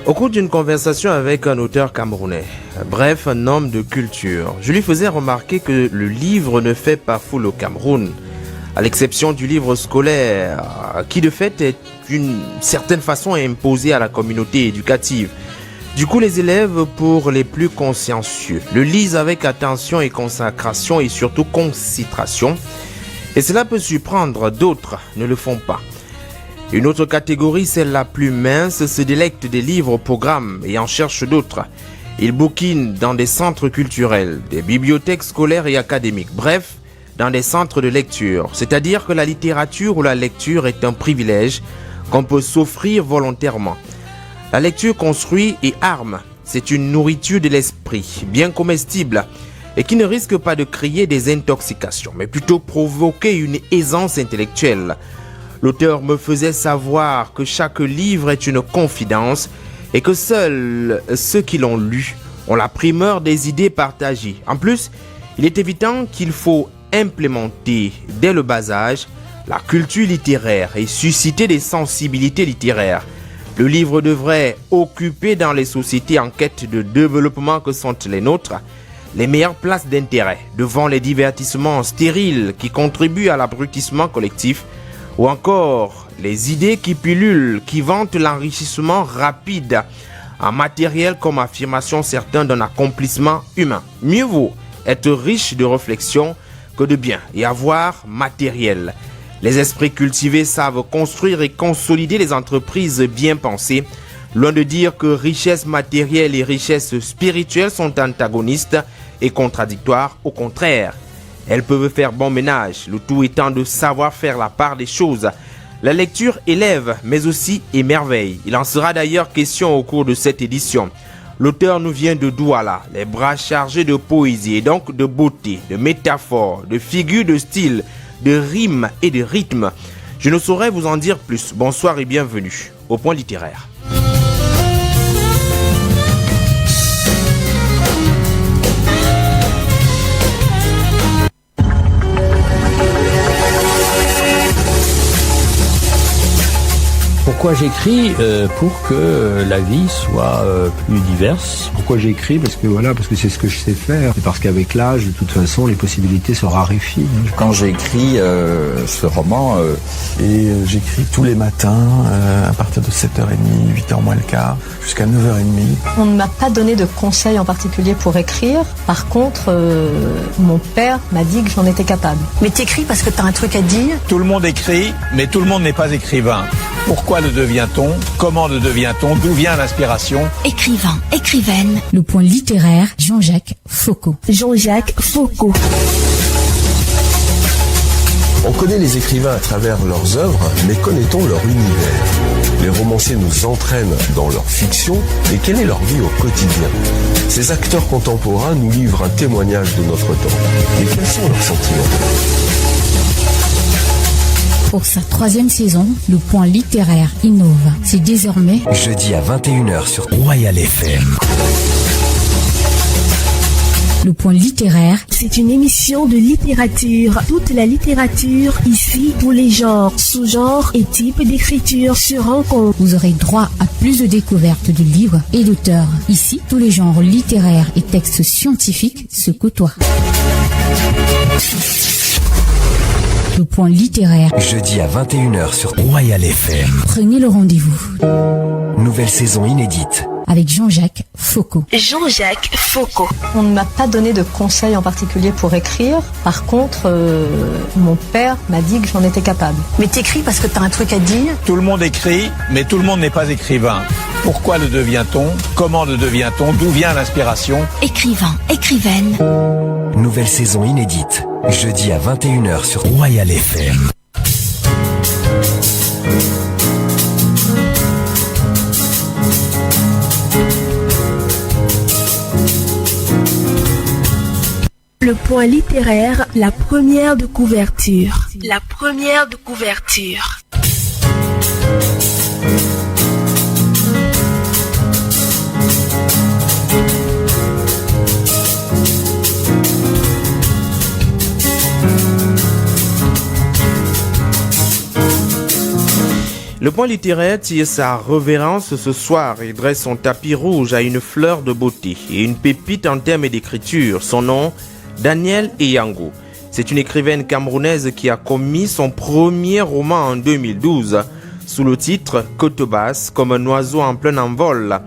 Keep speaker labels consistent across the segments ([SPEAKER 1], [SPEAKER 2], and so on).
[SPEAKER 1] Au cours d'une conversation avec un auteur camerounais, bref, un homme de culture, je lui faisais remarquer que le livre ne fait pas foule au Cameroun, à l'exception du livre scolaire, qui de fait est d'une certaine façon imposé à la communauté éducative. Du coup, les élèves, pour les plus consciencieux, le lisent avec attention et consécration et surtout concentration. Et cela peut surprendre, d'autres ne le font pas. Une autre catégorie, celle la plus mince, se délecte des livres au programme et en cherche d'autres. Ils bouquinent dans des centres culturels, des bibliothèques scolaires et académiques, bref, dans des centres de lecture. C'est-à-dire que la littérature ou la lecture est un privilège qu'on peut s'offrir volontairement. La lecture construit et arme. C'est une nourriture de l'esprit, bien comestible, et qui ne risque pas de créer des intoxications, mais plutôt provoquer une aisance intellectuelle. L'auteur me faisait savoir que chaque livre est une confidence et que seuls ceux qui l'ont lu ont la primeur des idées partagées. En plus, il est évident qu'il faut implémenter dès le bas âge la culture littéraire et susciter des sensibilités littéraires. Le livre devrait occuper dans les sociétés en quête de développement que sont les nôtres les meilleures places d'intérêt devant les divertissements stériles qui contribuent à l'abrutissement collectif, ou encore les idées qui pullulent, qui vantent l'enrichissement rapide en matériel comme affirmation certaine d'un accomplissement humain. Mieux vaut être riche de réflexion que de biens et avoir matériel. Les esprits cultivés savent construire et consolider les entreprises bien pensées. Loin de dire que richesse matérielle et richesse spirituelle sont antagonistes et contradictoires, au contraire. Elles peuvent faire bon ménage, le tout étant de savoir faire la part des choses. La lecture élève, mais aussi émerveille. Il en sera d'ailleurs question au cours de cette édition. L'auteur nous vient de Douala, les bras chargés de poésie et donc de beauté, de métaphores, de figures de style, de rimes et de rythme. Je ne saurais vous en dire plus. Bonsoir et bienvenue au Point littéraire.
[SPEAKER 2] Pourquoi j'écris pour que la vie soit plus diverse.
[SPEAKER 3] Pourquoi j'écris? Parce que c'est ce que je sais faire. Et parce qu'avec l'âge, de toute façon, les possibilités se raréfient.
[SPEAKER 4] Quand j'ai écrit ce roman,
[SPEAKER 5] j'écris tous les matins à partir de 7h30, 8h moins le quart, jusqu'à 9h30.
[SPEAKER 6] On ne m'a pas donné de conseils en particulier pour écrire. Par contre, mon père m'a dit que j'en étais capable.
[SPEAKER 7] Mais t'écris parce que t'as un truc à dire.
[SPEAKER 8] Tout le monde écrit, mais tout le monde n'est pas écrivain. Pourquoi le devient-on? Comment le devient-on? D'où vient l'inspiration?
[SPEAKER 9] Écrivain, écrivaine. Le Point littéraire, Jean-Jacques Foucault.
[SPEAKER 10] Jean-Jacques Foucault.
[SPEAKER 11] On connaît les écrivains à travers leurs œuvres, mais connaît-on leur univers? Les romanciers nous entraînent dans leur fiction, mais quelle est leur vie au quotidien? Ces acteurs contemporains nous livrent un témoignage de notre temps. Et quels sont leurs sentiments?
[SPEAKER 9] Pour sa 3e saison, le Point littéraire innove. C'est désormais
[SPEAKER 12] jeudi à 21h sur Royal FM.
[SPEAKER 9] Le Point littéraire,
[SPEAKER 10] c'est une émission de littérature. Toute la littérature, ici, tous les genres, sous-genres et types d'écriture se rencontrent.
[SPEAKER 9] Vous aurez droit à plus de découvertes de livres et d'auteurs. Ici, tous les genres littéraires et textes scientifiques se côtoient. Le Point littéraire,
[SPEAKER 12] jeudi à 21h sur Royal FM.
[SPEAKER 9] Prenez le rendez-vous.
[SPEAKER 12] Nouvelle saison inédite
[SPEAKER 9] avec Jean-Jacques Foucault.
[SPEAKER 10] Jean-Jacques Foucault.
[SPEAKER 6] On ne m'a pas donné de conseils en particulier pour écrire. Par contre, mon père m'a dit que j'en étais capable.
[SPEAKER 7] Mais t'écris parce que t'as un truc à dire.
[SPEAKER 8] Tout le monde écrit, mais tout le monde n'est pas écrivain. Pourquoi le devient-on? Comment le devient-on? D'où vient l'inspiration?
[SPEAKER 9] Écrivain, écrivaine.
[SPEAKER 12] Nouvelle saison inédite, jeudi à 21h sur Royal FM.
[SPEAKER 10] Le Point littéraire, la première de couverture. La première de couverture.
[SPEAKER 1] Le Point littéraire tire sa révérence ce soir et dresse son tapis rouge à une fleur de beauté et une pépite en termes d'écriture. Son nom, Danielle Eyango. C'est une écrivaine camerounaise qui a commis son premier roman en 2012 sous le titre « Kotobas, comme un oiseau en plein envol ».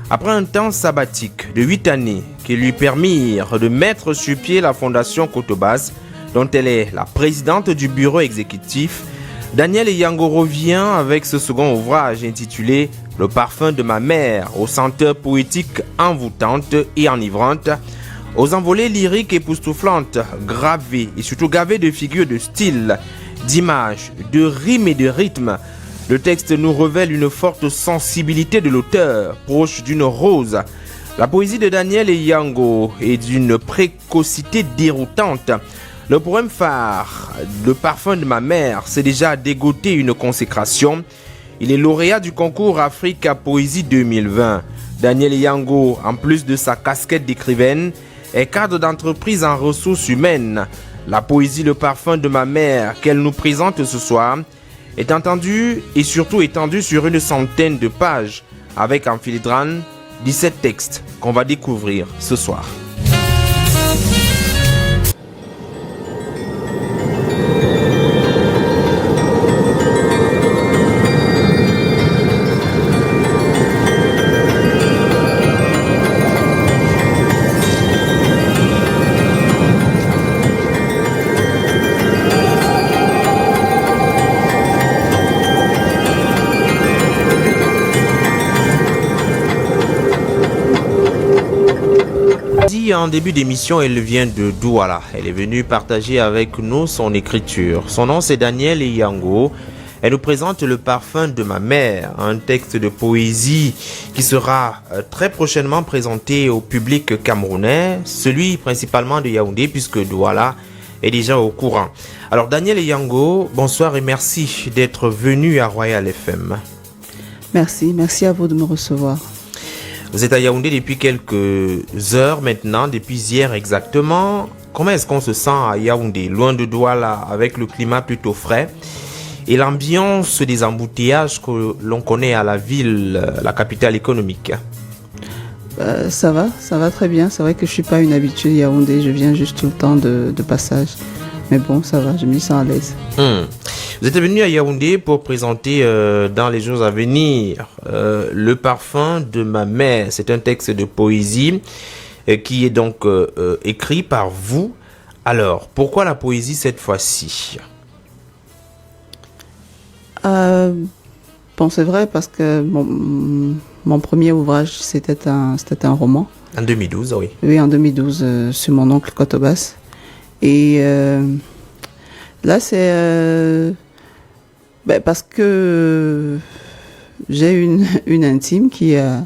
[SPEAKER 1] Après un temps sabbatique de 8 années qui lui permirent de mettre sur pied la fondation Kotobas, dont elle est la présidente du bureau exécutif, Danielle Eyango revient avec ce second ouvrage intitulé « Le parfum de ma mère » aux senteurs poétiques envoûtantes et enivrantes, aux envolées lyriques époustouflantes, gravées et surtout gavées de figures de style, d'images, de rimes et de rythmes. Le texte nous révèle une forte sensibilité de l'auteur, proche d'une rose. La poésie de Danielle Eyango est d'une précocité déroutante. Le poème phare, Le parfum de ma mère, s'est déjà dégoté une consécration. Il est lauréat du concours Africa Poésie 2020. Danielle Eyango, en plus de sa casquette d'écrivaine, est cadre d'entreprise en ressources humaines. La poésie Le parfum de ma mère qu'elle nous présente ce soir est entendue et surtout étendue sur une centaine de pages, avec en filigrane 17 textes qu'on va découvrir ce soir. En début d'émission, elle vient de Douala. Elle est venue partager avec nous son écriture. Son nom, c'est Danielle Eyango. Elle nous présente Le parfum de ma mère, un texte de poésie qui sera très prochainement présenté au public camerounais, celui principalement de Yaoundé, puisque Douala est déjà au courant. Alors, Danielle Eyango, bonsoir et merci d'être venue à Royal FM.
[SPEAKER 13] Merci à vous de me recevoir.
[SPEAKER 1] Vous êtes à Yaoundé depuis quelques heures maintenant, depuis hier exactement. Comment est-ce qu'on se sent à Yaoundé, loin de Douala, avec le climat plutôt frais et l'ambiance des embouteillages que l'on connaît à la ville, la capitale économique?
[SPEAKER 13] Ça va très bien. C'est vrai que je suis pas une habituée de Yaoundé, je viens juste tout le temps de passage. Mais bon, ça va, je me sens à l'aise.
[SPEAKER 1] Vous êtes venu à Yaoundé pour présenter dans les jours à venir Le parfum de ma mère. C'est un texte de poésie qui est donc écrit par vous. Alors, pourquoi la poésie cette fois-ci?
[SPEAKER 13] Bon, c'est vrai parce que mon premier ouvrage, c'était un roman.
[SPEAKER 1] En 2012, oui.
[SPEAKER 13] Oui, en 2012, sur mon oncle Kotobas. Et là, c'est parce que j'ai une intime qui a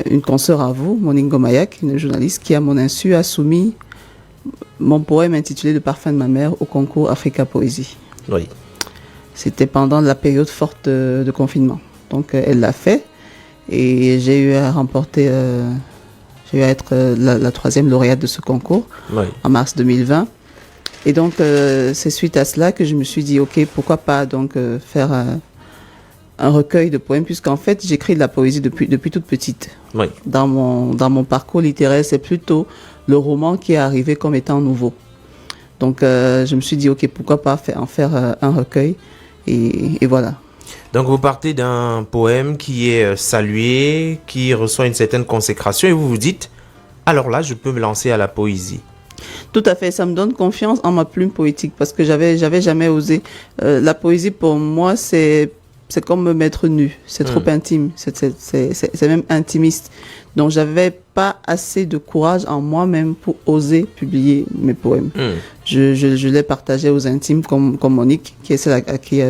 [SPEAKER 13] une consoeur à vous, Moningo Mayak, une journaliste, qui à mon insu a soumis mon poème intitulé Le parfum de ma mère au concours Africa Poésie.
[SPEAKER 1] Oui.
[SPEAKER 13] C'était pendant la période forte de confinement. Donc elle l'a fait et j'ai eu à remporter... J'ai eu à être la troisième lauréate de ce concours en mars 2020. Et donc, c'est suite à cela que je me suis dit, ok, pourquoi pas donc faire un recueil de poèmes, puisqu'en fait, j'écris de la poésie depuis toute petite.
[SPEAKER 1] Oui.
[SPEAKER 13] Dans mon parcours littéraire, c'est plutôt le roman qui est arrivé comme étant nouveau. Donc, je me suis dit, ok, pourquoi pas en faire un recueil. Et voilà.
[SPEAKER 1] Donc vous partez d'un poème qui est salué, qui reçoit une certaine consécration et vous vous dites, alors là je peux me lancer à la poésie.
[SPEAKER 13] Tout à fait, ça me donne confiance en ma plume poétique parce que j'avais jamais osé. La poésie pour moi c'est comme me mettre nu, c'est trop intime, c'est même intimiste. Donc j'avais pas assez de courage en moi-même pour oser publier mes poèmes. Je l'ai partagé aux intimes comme Monique, qui est celle à qui...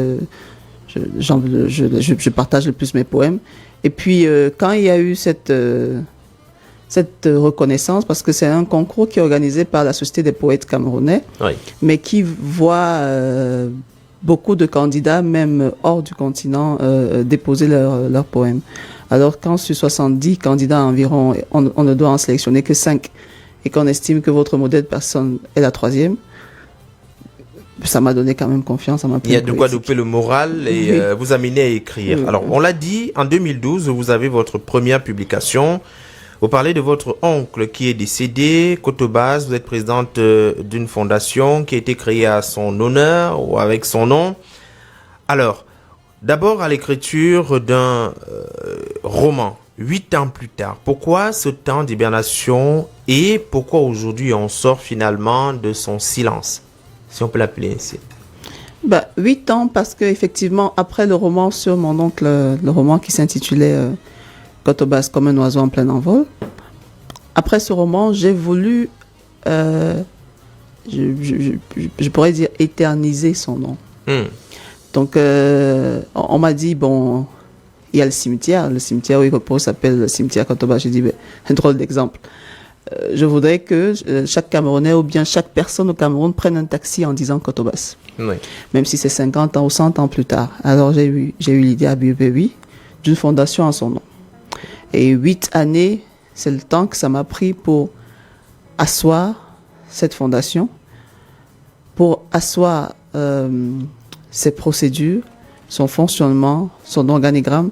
[SPEAKER 13] Je partage le plus mes poèmes. Et puis, quand il y a eu cette reconnaissance, parce que c'est un concours qui est organisé par la Société des poètes camerounais, mais qui voit beaucoup de candidats, même hors du continent, déposer leurs poèmes. Alors, quand sur 70 candidats environ, on ne doit en sélectionner que 5, et qu'on estime que votre modèle de personne est la troisième, ça m'a donné quand même confiance. Ça m'a
[SPEAKER 1] Il y a de quoi doper le moral et vous amener à écrire.
[SPEAKER 13] Oui.
[SPEAKER 1] Alors, on l'a dit, en 2012, vous avez votre première publication. Vous parlez de votre oncle qui est décédé, Kotobas. Vous êtes présidente d'une fondation qui a été créée à son honneur ou avec son nom. Alors, d'abord à l'écriture d'un roman, 8 ans plus tard. Pourquoi ce temps d'hibernation et pourquoi aujourd'hui on sort finalement de son silence, si on peut l'appeler ainsi?
[SPEAKER 13] 8 ans parce que effectivement après le roman sur mon oncle, le roman qui s'intitulait Kotobas comme un oiseau en plein envol. Après ce roman, j'ai voulu, je pourrais dire, éterniser son nom. Donc, on m'a dit, bon, il y a le cimetière où il repose s'appelle le cimetière Kotobas. J'ai dit, un drôle d'exemple. Je voudrais que chaque Camerounais ou bien chaque personne au Cameroun prenne un taxi en disant Kotobas.
[SPEAKER 1] Oui.
[SPEAKER 13] Même si c'est 50 ans ou 100 ans plus tard. Alors, j'ai eu l'idée à BEP8 d'une fondation en son nom. Et 8 années, c'est le temps que ça m'a pris pour asseoir cette fondation, pour asseoir ses procédures, son fonctionnement, son organigramme,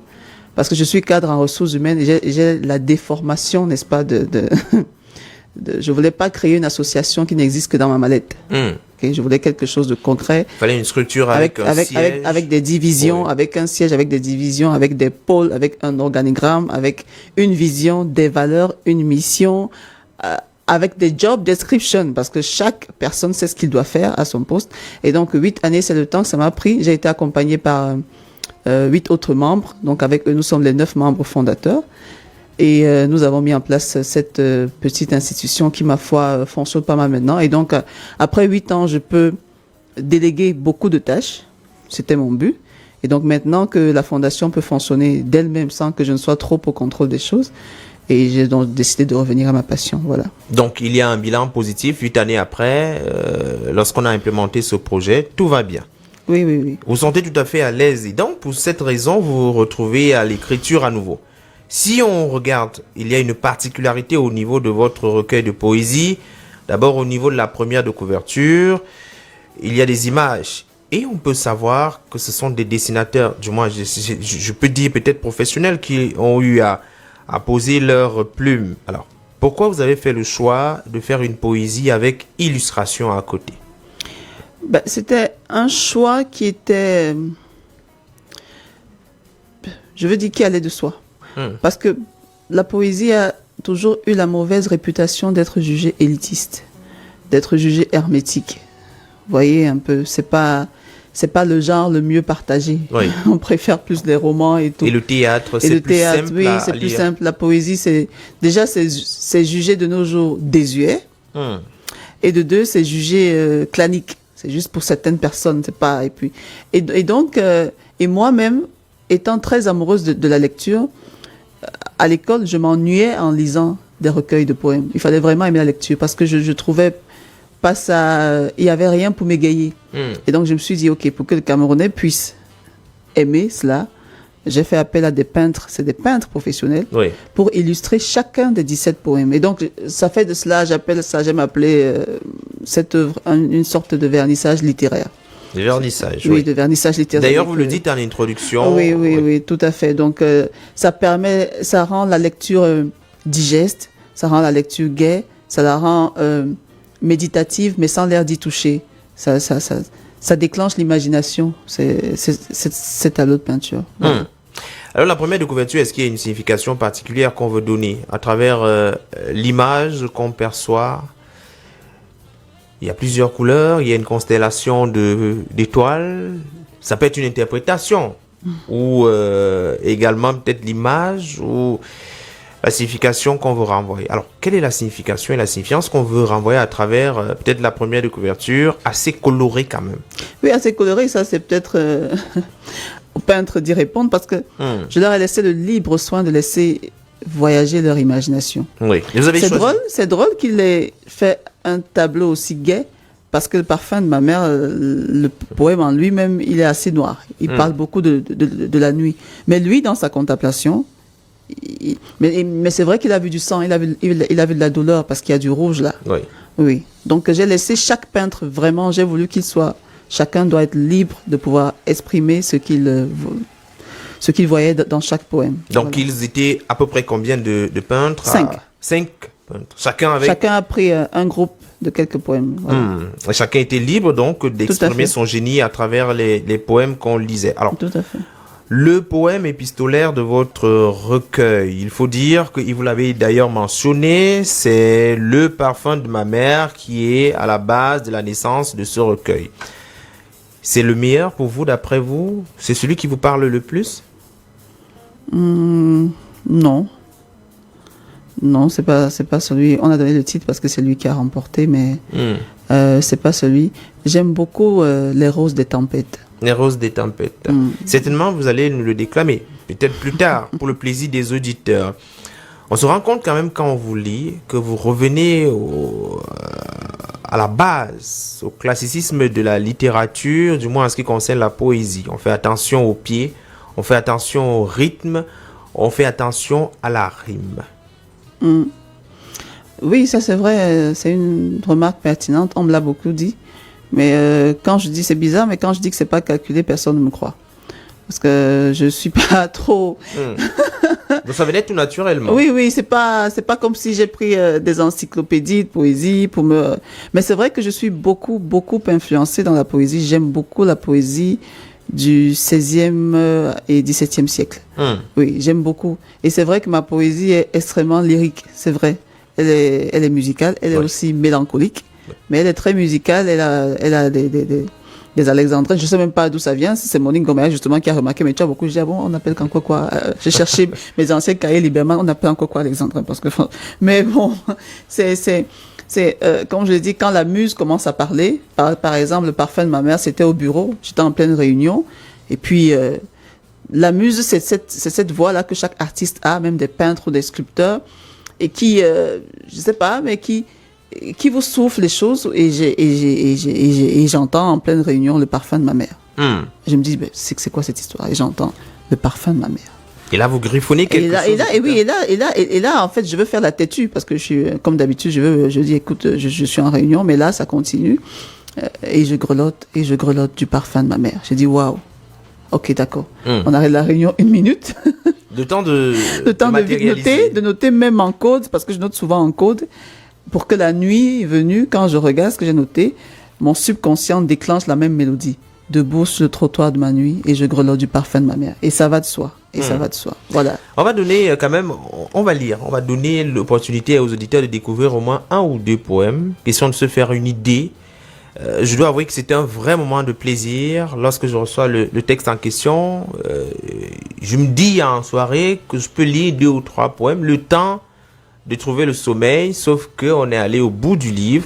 [SPEAKER 13] parce que je suis cadre en ressources humaines et j'ai la déformation, n'est-ce pas, je voulais pas créer une association qui n'existe que dans ma mallette. Okay, je voulais quelque chose de concret.
[SPEAKER 1] Il fallait une structure avec un siège.
[SPEAKER 13] Avec des divisions, avec un siège, avec des divisions, avec des pôles, avec un organigramme, avec une vision, des valeurs, une mission, avec des job descriptions, parce que chaque personne sait ce qu'il doit faire à son poste. Et donc, 8 années, c'est le temps que ça m'a pris. J'ai été accompagné par 8 autres membres. Donc, avec eux, nous sommes les 9 membres fondateurs. Et nous avons mis en place cette petite institution qui, ma foi, fonctionne pas mal maintenant. Et donc, après 8 ans, je peux déléguer beaucoup de tâches. C'était mon but. Et donc, maintenant que la fondation peut fonctionner d'elle-même sans que je ne sois trop au contrôle des choses, et j'ai donc décidé de revenir à ma passion. Voilà.
[SPEAKER 1] Donc, il y a un bilan positif 8 années après. Lorsqu'on a implémenté ce projet, tout va bien.
[SPEAKER 13] Oui, oui, oui.
[SPEAKER 1] Vous vous sentez tout à fait à l'aise. Et donc, pour cette raison, vous vous retrouvez à l'écriture à nouveau. Si on regarde, il y a une particularité au niveau de votre recueil de poésie. D'abord, au niveau de la première de couverture, il y a des images. Et on peut savoir que ce sont des dessinateurs, du moins, je peux dire peut-être professionnels, qui ont eu à poser leurs plumes. Alors, pourquoi vous avez fait le choix de faire une poésie avec illustration à côté?
[SPEAKER 13] C'était un choix qui était, je veux dire, qui allait de soi. Parce que la poésie a toujours eu la mauvaise réputation d'être jugée élitiste, d'être jugée hermétique. Vous voyez un peu, c'est pas le genre le mieux partagé.
[SPEAKER 1] Oui.
[SPEAKER 13] On préfère plus les romans et tout.
[SPEAKER 1] Et le théâtre, c'est plus simple.
[SPEAKER 13] Oui, c'est plus simple. La poésie, c'est jugé de nos jours désuet. Et de deux, c'est jugé clanique. C'est juste pour certaines personnes, c'est pas. Et donc, moi-même, étant très amoureuse de la lecture, à l'école, je m'ennuyais en lisant des recueils de poèmes. Il fallait vraiment aimer la lecture parce que je trouvais pas ça, il y avait rien pour m'égayer. Et donc je me suis dit, ok, pour que le Camerounais puisse aimer cela, j'ai fait appel à des peintres, c'est des peintres professionnels, pour illustrer chacun des 17 poèmes. Et donc ça fait de cela, j'aime appeler cette œuvre une sorte de vernissage littéraire.
[SPEAKER 1] De vernissage,
[SPEAKER 13] oui. De vernissage littéraire.
[SPEAKER 1] D'ailleurs, vous le dites en introduction.
[SPEAKER 13] Oui, tout à fait. Donc, ça rend la lecture digeste, ça rend la lecture gaie, ça la rend méditative, mais sans l'air d'y toucher. Ça déclenche l'imagination. C'est tableau de peinture. Voilà.
[SPEAKER 1] Alors, la première de couverture, est-ce qu'il y a une signification particulière qu'on veut donner à travers l'image qu'on perçoit? Il y a plusieurs couleurs, il y a une constellation d'étoiles. Ça peut être une interprétation ou également peut-être l'image ou la signification qu'on veut renvoyer. Alors, quelle est la signification et la signifiance qu'on veut renvoyer à travers peut-être la première de couverture, assez colorée quand même?
[SPEAKER 13] Oui, assez colorée, ça c'est peut-être aux peintres d'y répondre parce que je leur ai laissé le libre soin de laisser voyager leur imagination.
[SPEAKER 1] Oui, vous avez choisi.
[SPEAKER 13] C'est drôle qu'il ait fait un tableau aussi gai parce que le parfum de ma mère, le poème en lui-même, il est assez noir. Il parle beaucoup de la nuit. Mais lui, dans sa contemplation, mais c'est vrai qu'il a vu du sang, il a vu de la douleur parce qu'il y a du rouge là.
[SPEAKER 1] Oui.
[SPEAKER 13] Oui. Donc j'ai laissé chaque peintre, vraiment, j'ai voulu qu'il soit chacun doit être libre de pouvoir exprimer ce qu'il voyait dans chaque poème.
[SPEAKER 1] Donc, ils étaient à peu près combien de peintres?
[SPEAKER 13] 5.
[SPEAKER 1] 5 peintres. Chacun
[SPEAKER 13] a pris un groupe de quelques poèmes. Voilà.
[SPEAKER 1] Chacun était libre donc d'exprimer son génie à travers les poèmes qu'on lisait. Alors,
[SPEAKER 13] tout à fait.
[SPEAKER 1] Le poème épistolaire de votre recueil, il faut dire que, vous l'avez d'ailleurs mentionné, c'est Le parfum de ma mère qui est à la base de la naissance de ce recueil. C'est le meilleur pour vous, d'après vous? C'est celui qui vous parle le plus?
[SPEAKER 13] Non. Non, c'est pas celui. On a donné le titre parce que c'est lui qui a remporté, mais c'est pas celui. J'aime beaucoup Les Roses des Tempêtes.
[SPEAKER 1] Les Roses des Tempêtes. Certainement, vous allez nous le déclamer, peut-être plus tard, pour le plaisir des auditeurs. On se rend compte quand même quand on vous lit que vous revenez à la base, au classicisme de la littérature, du moins en ce qui concerne la poésie. On fait attention au pied, on fait attention au rythme, on fait attention à la rime.
[SPEAKER 13] Oui, ça c'est vrai, c'est une remarque pertinente, on me l'a beaucoup dit. Mais quand je dis, c'est bizarre, mais quand je dis que c'est pas calculé, personne ne me croit. Parce que je suis pas trop...
[SPEAKER 1] Donc ça venait tout naturellement.
[SPEAKER 13] Oui, c'est pas comme si j'ai pris des encyclopédies de poésie pour me... Mais c'est vrai que je suis beaucoup influencée dans la poésie. J'aime beaucoup la poésie du 16e et 17e siècle. Oui, j'aime beaucoup. Et c'est vrai que ma poésie est extrêmement lyrique, c'est vrai. Elle est musicale, elle est aussi mélancolique. Mais elle est très musicale, elle a des alexandrins, je sais même pas d'où ça vient, c'est Monique Gomez justement qui a remarqué, mais tu as beaucoup, je dis, on appelle quand quoi, j'ai cherché mes anciens cahiers Liberman, on appelle encore quoi alexandrin, parce que, mais bon, c'est comme je l'ai dit, quand la muse commence à parler, par exemple, Le parfum de ma mère, c'était au bureau, j'étais en pleine réunion, et puis, la muse, c'est cette voix-là que chaque artiste a, même des peintres ou des sculpteurs, et qui, je sais pas, mais qui vous souffle les choses et j'entends en pleine réunion Le parfum de ma mère. Je me dis, c'est quoi cette histoire? Et j'entends Le parfum de ma mère.
[SPEAKER 1] Et là, vous griffonnez quelque chose.
[SPEAKER 13] Et là, en fait, je veux faire la têtue parce que je suis, comme d'habitude, je dis, écoute, je suis en réunion, mais là, ça continue. Et je grelotte du parfum de ma mère. J'ai dit, waouh. Ok, d'accord. On arrête la réunion 1 minute.
[SPEAKER 1] Le temps de
[SPEAKER 13] noter même en code, parce que je note souvent en code. Pour que la nuit venue, quand je regarde ce que j'ai noté, mon subconscient déclenche la même mélodie. Debout sur le trottoir de ma nuit et je grelotte du parfum de ma mère. Et ça va de soi. Ça va de soi. Voilà.
[SPEAKER 1] On va donner quand même, on va donner l'opportunité aux auditeurs de découvrir au moins 1 ou 2 poèmes. Question de se faire une idée. Je dois avouer que c'était un vrai moment de plaisir. Lorsque je reçois le texte en question, je me dis en soirée que je peux lire 2 ou 3 poèmes. Le temps de trouver le sommeil, sauf qu'on est allé au bout du livre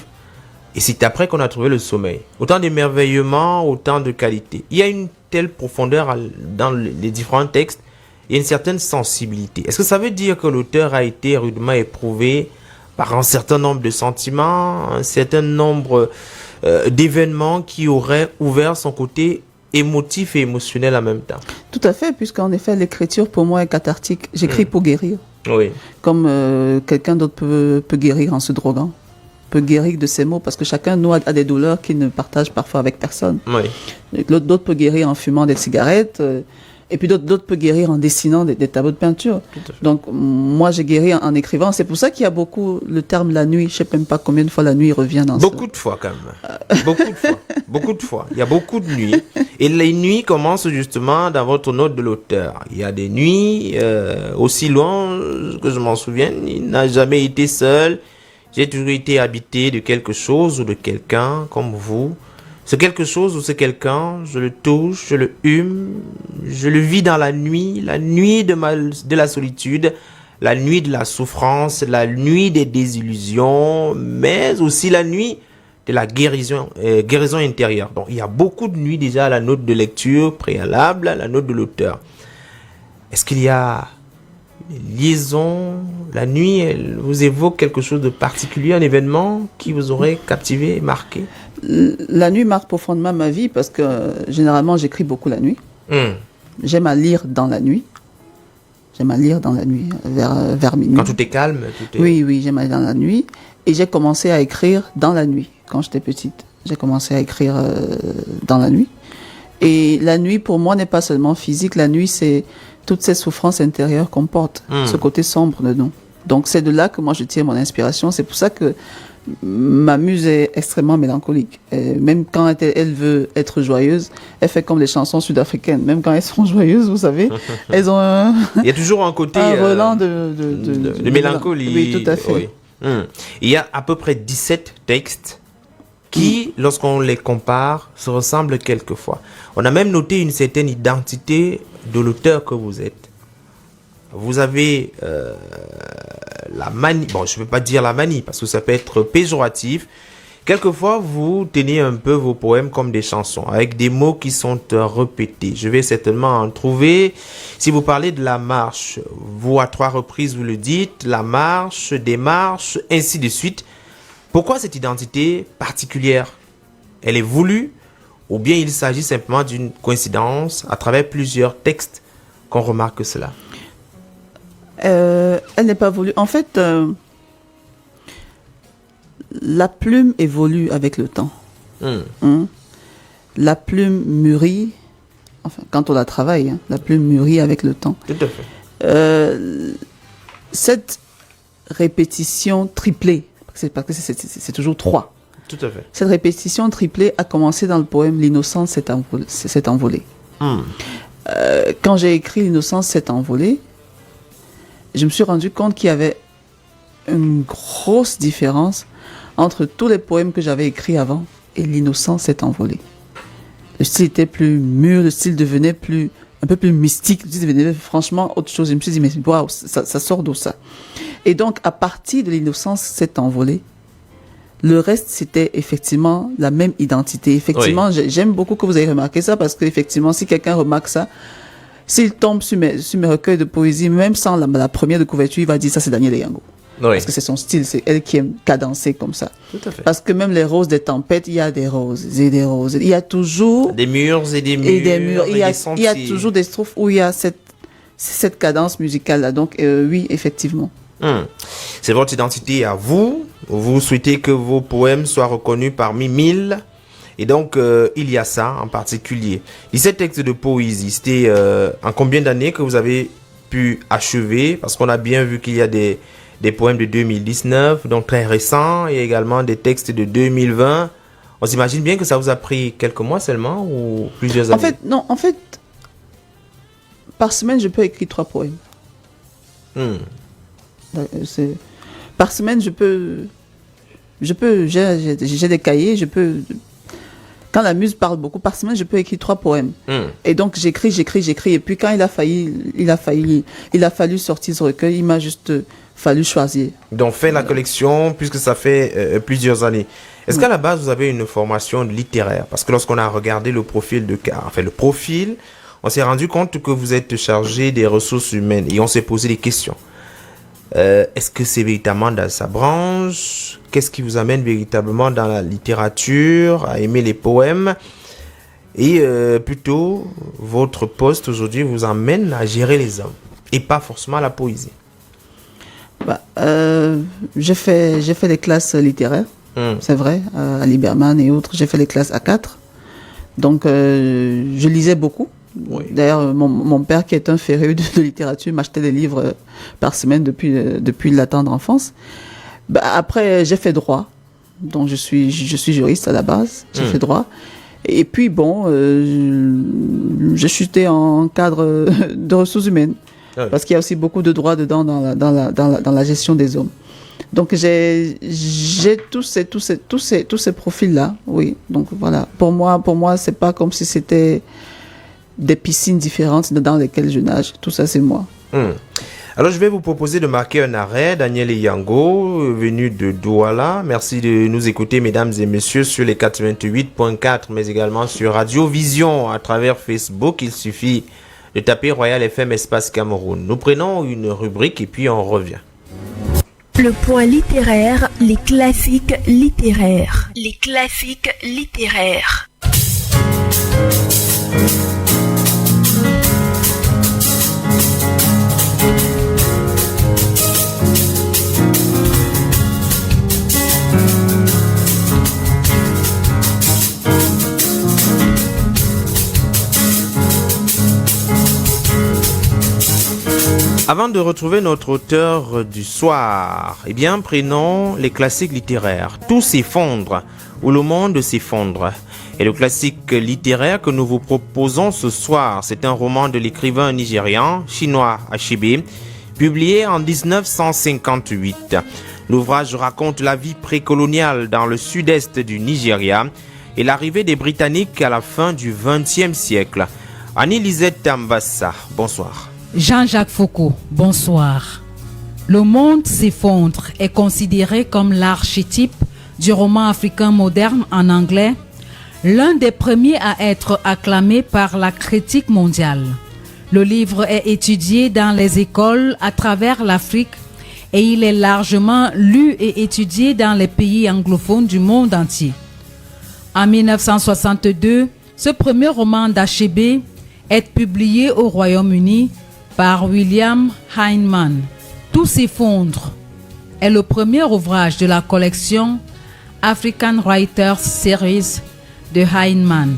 [SPEAKER 1] et c'est après qu'on a trouvé le sommeil. Autant d'émerveillement, autant de qualité. Il y a une telle profondeur dans les différents textes, il y a une certaine sensibilité. Est-ce que ça veut dire que l'auteur a été rudement éprouvé par un certain nombre de sentiments, un certain nombre d'événements qui auraient ouvert son côté émotif et émotionnel en même temps?
[SPEAKER 13] Tout à fait, puisqu'en effet, l'écriture pour moi est cathartique. J'écris pour guérir.
[SPEAKER 1] Oui. Comme
[SPEAKER 13] quelqu'un d'autre peut guérir en se droguant, peut guérir de ses maux, parce que chacun de nous a des douleurs qu'il ne partage parfois avec personne.
[SPEAKER 1] Oui.
[SPEAKER 13] D'autres peut guérir en fumant des cigarettes, et puis d'autres peut guérir en dessinant des tableaux de peinture. Donc moi j'ai guéri en écrivant. C'est pour ça qu'il y a beaucoup le terme la nuit. Je sais même pas combien de fois la nuit revient dans
[SPEAKER 1] beaucoup de fois quand même. Beaucoup de fois. Il y a beaucoup de nuits. Et les nuits commencent justement dans votre note de l'auteur. Il y a des nuits aussi loin que je m'en souviens. Il n'a jamais été seul. J'ai toujours été habité de quelque chose ou de quelqu'un comme vous. C'est quelque chose ou c'est quelqu'un, je le touche, je le hume, je le vis dans la nuit de la solitude, la nuit de la souffrance, la nuit des désillusions, mais aussi la nuit de la guérison intérieure. Donc il y a beaucoup de nuits déjà à la note de lecture préalable, à la note de l'auteur. Est-ce qu'il y a une liaison? La nuit, elle vous évoque quelque chose de particulier, un événement qui vous aurait captivé, marqué?
[SPEAKER 13] La nuit marque profondément ma vie parce que généralement j'écris beaucoup la nuit. J'aime à lire dans la nuit. Vers minuit.
[SPEAKER 1] Quand tout est calme,
[SPEAKER 13] Oui, j'aime à lire dans la nuit. Et j'ai commencé à écrire dans la nuit quand j'étais petite. J'ai commencé à écrire dans la nuit. Et la nuit, pour moi, n'est pas seulement physique. La nuit, c'est toutes ces souffrances intérieures qu'on porte, ce côté sombre de nous. Donc, c'est de là que moi, je tire mon inspiration. C'est pour ça que ma muse est extrêmement mélancolique. Et même quand elle veut être joyeuse, elle fait comme les chansons sud-africaines. Même quand elles sont joyeuses, vous savez, elles ont
[SPEAKER 1] il y a toujours un côté
[SPEAKER 13] volant de
[SPEAKER 1] mélancolie.
[SPEAKER 13] Oui, tout à fait.
[SPEAKER 1] Oui. Il y a à peu près 17 textes qui, lorsqu'on les compare, se ressemblent quelquefois. On a même noté une certaine identité de l'auteur que vous êtes. Vous avez la manie, bon, je ne veux pas dire la manie, parce que ça peut être péjoratif. Quelquefois, vous tenez un peu vos poèmes comme des chansons, avec des mots qui sont répétés. Je vais certainement en trouver. Si vous parlez de la marche, vous, à 3 reprises, vous le dites, la marche, démarche, ainsi de suite. Pourquoi cette identité particulière? Elle est voulue, ou bien il s'agit simplement d'une coïncidence à travers plusieurs textes qu'on remarque cela?
[SPEAKER 13] Elle n'est pas voulue. En fait, la plume évolue avec le temps. La plume mûrit, enfin, quand on la travaille, la plume mûrit avec le temps.
[SPEAKER 1] Tout à fait.
[SPEAKER 13] Cette répétition triplée, parce que c'est toujours 3.
[SPEAKER 1] Tout à fait.
[SPEAKER 13] Cette répétition triplée a commencé dans le poème L'innocence s'est envolée. Quand j'ai écrit L'innocence s'est envolée, je me suis rendu compte qu'il y avait une grosse différence entre tous les poèmes que j'avais écrits avant et L'innocence s'est envolée. Le style était plus mûr, le style devenait un peu plus mystique, le style devenait franchement autre chose. Je me suis dit, mais waouh, ça sort d'où ça? Et donc, à partir de L'innocence s'est envolée, le reste, c'était effectivement la même identité. Effectivement, j'aime beaucoup que vous ayez remarqué ça, parce qu'effectivement, si quelqu'un remarque ça, s'il tombe sur mes recueils de poésie, même sans la première de couverture, il va dire ça, c'est Daniel Eyango. Parce que c'est son style, c'est elle qui aime cadencer comme ça.
[SPEAKER 1] Tout à fait.
[SPEAKER 13] Parce que même les roses des tempêtes, il y a des roses et des roses. Il y a toujours
[SPEAKER 1] des murs et des murs.
[SPEAKER 13] Il y a toujours des strophes où il y a cette cadence musicale là. Donc oui, effectivement.
[SPEAKER 1] C'est votre identité à vous. Vous souhaitez que vos poèmes soient reconnus parmi 1000. Et donc, il y a ça en particulier. 17 textes de poésie, c'était en combien d'années que vous avez pu achever? Parce qu'on a bien vu qu'il y a des poèmes de 2019, donc très récents, et également des textes de 2020. On s'imagine bien que ça vous a pris quelques mois seulement ou plusieurs années?
[SPEAKER 13] En fait, par semaine, je peux écrire 3 poèmes. Par semaine, j'ai des cahiers, quand la muse parle beaucoup, par semaine, je peux écrire 3 poèmes. Et donc, j'écris. Et puis, quand il a fallu sortir ce recueil, il m'a juste fallu choisir.
[SPEAKER 1] Donc, faire la collection, puisque ça fait plusieurs années. Est-ce qu'à la base, vous avez une formation littéraire? Parce que lorsqu'on a regardé le profil, on s'est rendu compte que vous êtes chargé des ressources humaines et on s'est posé des questions. Est-ce que c'est véritablement dans sa branche? Qu'est-ce qui vous amène véritablement dans la littérature, à aimer les poèmes? Et plutôt, votre poste aujourd'hui vous amène à gérer les hommes et pas forcément la poésie.
[SPEAKER 13] J'ai fait des classes littéraires, c'est vrai, à Liberman et autres. J'ai fait les classes A4. Donc, je lisais beaucoup. Oui. D'ailleurs, mon père, qui est un féru de littérature, m'achetait des livres par semaine depuis la tendre enfance. Après, j'ai fait droit. Donc, je suis juriste à la base. J'ai fait droit. Et puis, j'ai chuté en cadre de ressources humaines. Parce qu'il y a aussi beaucoup de droits dedans dans la gestion des hommes. Donc, j'ai tous ces profils-là. Oui. Donc, voilà. Pour moi, c'est pas comme si c'était des piscines différentes dans lesquelles je nage. Tout ça, c'est moi.
[SPEAKER 1] Alors, je vais vous proposer de marquer un arrêt. Daniel Eyango, venu de Douala. Merci de nous écouter, mesdames et messieurs, sur les 88.4, mais également sur Radio Vision à travers Facebook. Il suffit de taper Royal FM Espace Cameroun. Nous prenons une rubrique et puis on revient.
[SPEAKER 10] Le point littéraire, les classiques littéraires. Les classiques littéraires.
[SPEAKER 1] Avant de retrouver notre auteur du soir, eh bien, prenons les classiques littéraires. Tout s'effondre, ou le monde s'effondre. Et le classique littéraire que nous vous proposons ce soir, c'est un roman de l'écrivain nigérian Chinua Achebe, publié en 1958. L'ouvrage raconte la vie précoloniale dans le sud-est du Nigeria et l'arrivée des Britanniques à la fin du XXe siècle. Annie-Lisette Tambassa, bonsoir.
[SPEAKER 14] Jean-Jacques Foucault, bonsoir. Le monde s'effondre est considéré comme l'archétype du roman africain moderne en anglais, l'un des premiers à être acclamé par la critique mondiale. Le livre est étudié dans les écoles à travers l'Afrique et il est largement lu et étudié dans les pays anglophones du monde entier. En 1962, ce premier roman d'Achebe est publié au Royaume-Uni par William Heinemann. Tout s'effondre est le premier ouvrage de la collection African Writers Series de Heinemann.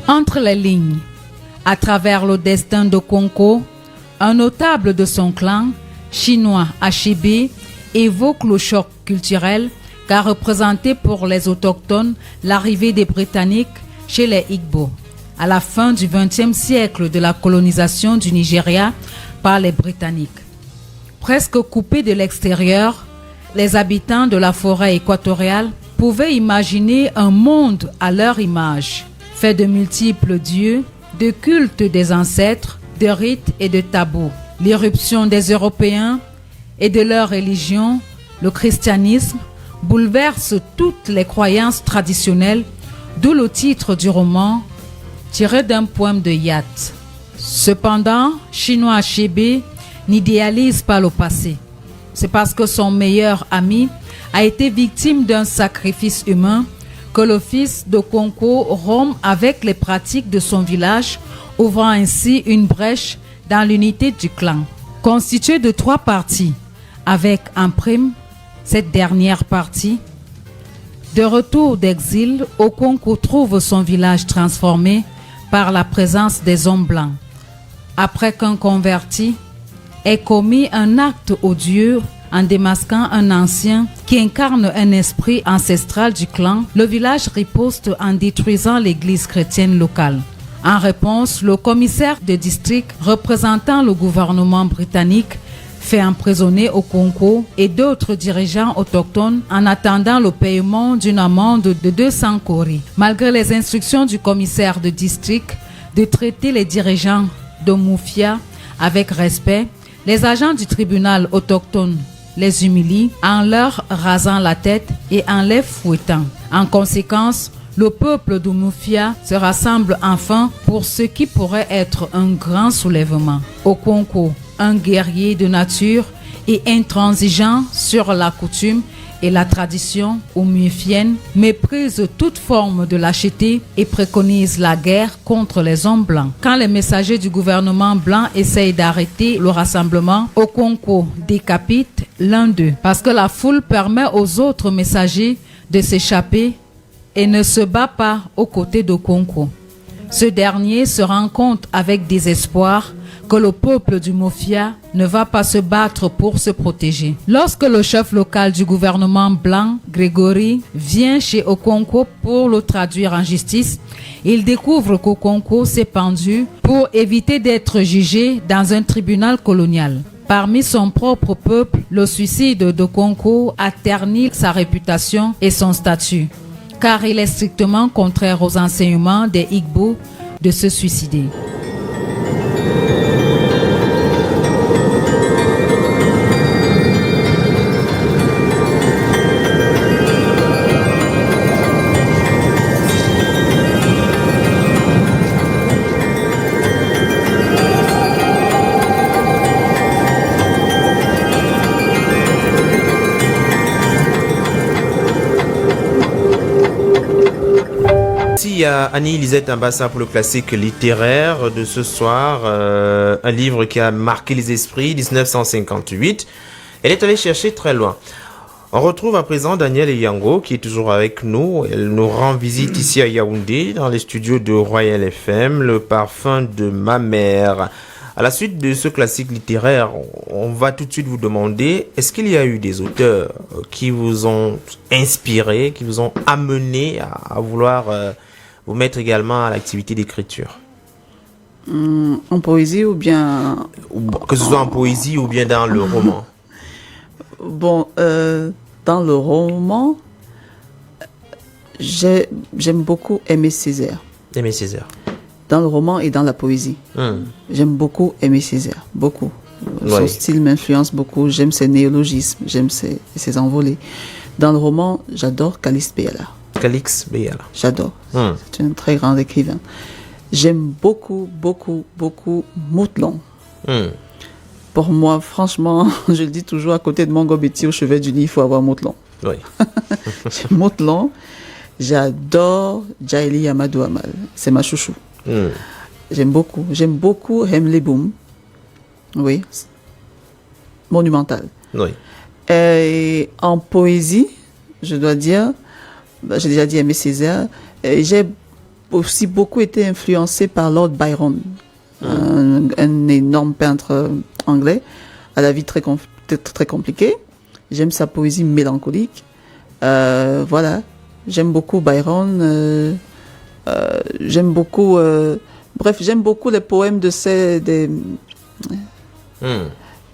[SPEAKER 14] Entre les lignes, à travers le destin de Konko, un notable de son clan, Chinua Achebe, évoque le choc culturel qu'a représenté pour les autochtones l'arrivée des Britanniques chez les Igbo à la fin du XXe siècle de la colonisation du Nigeria par les Britanniques. Presque coupés de l'extérieur, les habitants de la forêt équatoriale pouvaient imaginer un monde à leur image, fait de multiples dieux, de cultes des ancêtres, de rites et de tabous. L'irruption des Européens et de leur religion, le christianisme, bouleverse toutes les croyances traditionnelles, d'où le titre du roman tiré d'un poème de Yatt. Cependant, Chinua Achebe n'idéalise pas le passé. C'est parce que son meilleur ami a été victime d'un sacrifice humain que le fils de Konko rompt avec les pratiques de son village, ouvrant ainsi une brèche dans l'unité du clan. Constitué de 3 parties, avec en prime cette dernière partie, de retour d'exil, Okonko trouve son village transformé par la présence des hommes blancs. Après qu'un converti ait commis un acte odieux en démasquant un ancien qui incarne un esprit ancestral du clan, le village riposte en détruisant l'église chrétienne locale. En réponse, le commissaire de district représentant le gouvernement britannique fait emprisonner Okonko et d'autres dirigeants autochtones en attendant le paiement d'une amende de 200 cowries. Malgré les instructions du commissaire de district de traiter les dirigeants de Mufia avec respect, les agents du tribunal autochtone les humilient en leur rasant la tête et en les fouettant. En conséquence, le peuple de Mufia se rassemble enfin pour ce qui pourrait être un grand soulèvement. Okonko, un guerrier de nature et intransigeant sur la coutume et la tradition mufienne, méprise toute forme de lâcheté et préconise la guerre contre les hommes blancs. Quand les messagers du gouvernement blanc essayent d'arrêter le rassemblement, Okonko décapite l'un d'eux parce que la foule permet aux autres messagers de s'échapper et ne se bat pas aux côtés d'Okonko. Ce dernier se rend compte avec désespoir que le peuple du Mufia ne va pas se battre pour se protéger. Lorsque le chef local du gouvernement blanc, Grégory, vient chez Okonko pour le traduire en justice, il découvre qu'Okonko s'est pendu pour éviter d'être jugé dans un tribunal colonial. Parmi son propre peuple, le suicide d'Okonko a terni sa réputation et son statut, car il est strictement contraire aux enseignements des Igbo de se suicider.
[SPEAKER 1] Merci à Annie-Lisette Tambassa pour le classique littéraire de ce soir, un livre qui a marqué les esprits, 1958. Elle est allée chercher très loin. On retrouve à présent Daniel Eyango qui est toujours avec nous. Elle nous rend visite ici à Yaoundé, dans les studios de Royal FM, le parfum de ma mère. À la suite de ce classique littéraire, on va tout de suite vous demander, est-ce qu'il y a eu des auteurs qui vous ont inspiré, qui vous ont amené à vouloir vous mettre également à l'activité d'écriture?
[SPEAKER 13] En poésie ou bien...
[SPEAKER 1] Que ce soit en poésie ou bien dans le roman.
[SPEAKER 13] Bon, dans le roman, j'aime beaucoup Aimé Césaire.
[SPEAKER 1] Aimé Césaire.
[SPEAKER 13] Dans le roman et dans la poésie. J'aime beaucoup Aimé Césaire, beaucoup. Son style m'influence beaucoup, j'aime ses néologismes, j'aime ses envolées. Dans le roman, j'adore Calixte Béala.
[SPEAKER 1] Calixte Béala.
[SPEAKER 13] J'adore. C'est un très grand écrivain. J'aime beaucoup, beaucoup, beaucoup Moutlan. Pour moi, franchement, je le dis toujours, à côté de Mongo Betty au chevet du lit, il faut avoir Moutlan.
[SPEAKER 1] Oui.
[SPEAKER 13] Moutlan. J'adore Djaïli Amadou Amal. C'est ma chouchou. J'aime beaucoup Hemley Boom. Oui. Monumental.
[SPEAKER 1] Oui.
[SPEAKER 13] Et en poésie, je dois dire, j'ai déjà dit Aimé Césaire, j'ai aussi beaucoup été influencé par Lord Byron, un énorme peintre anglais, à la vie très compliquée. J'aime sa poésie mélancolique. Voilà. J'aime beaucoup Byron. J'aime beaucoup... bref, j'aime beaucoup les poèmes des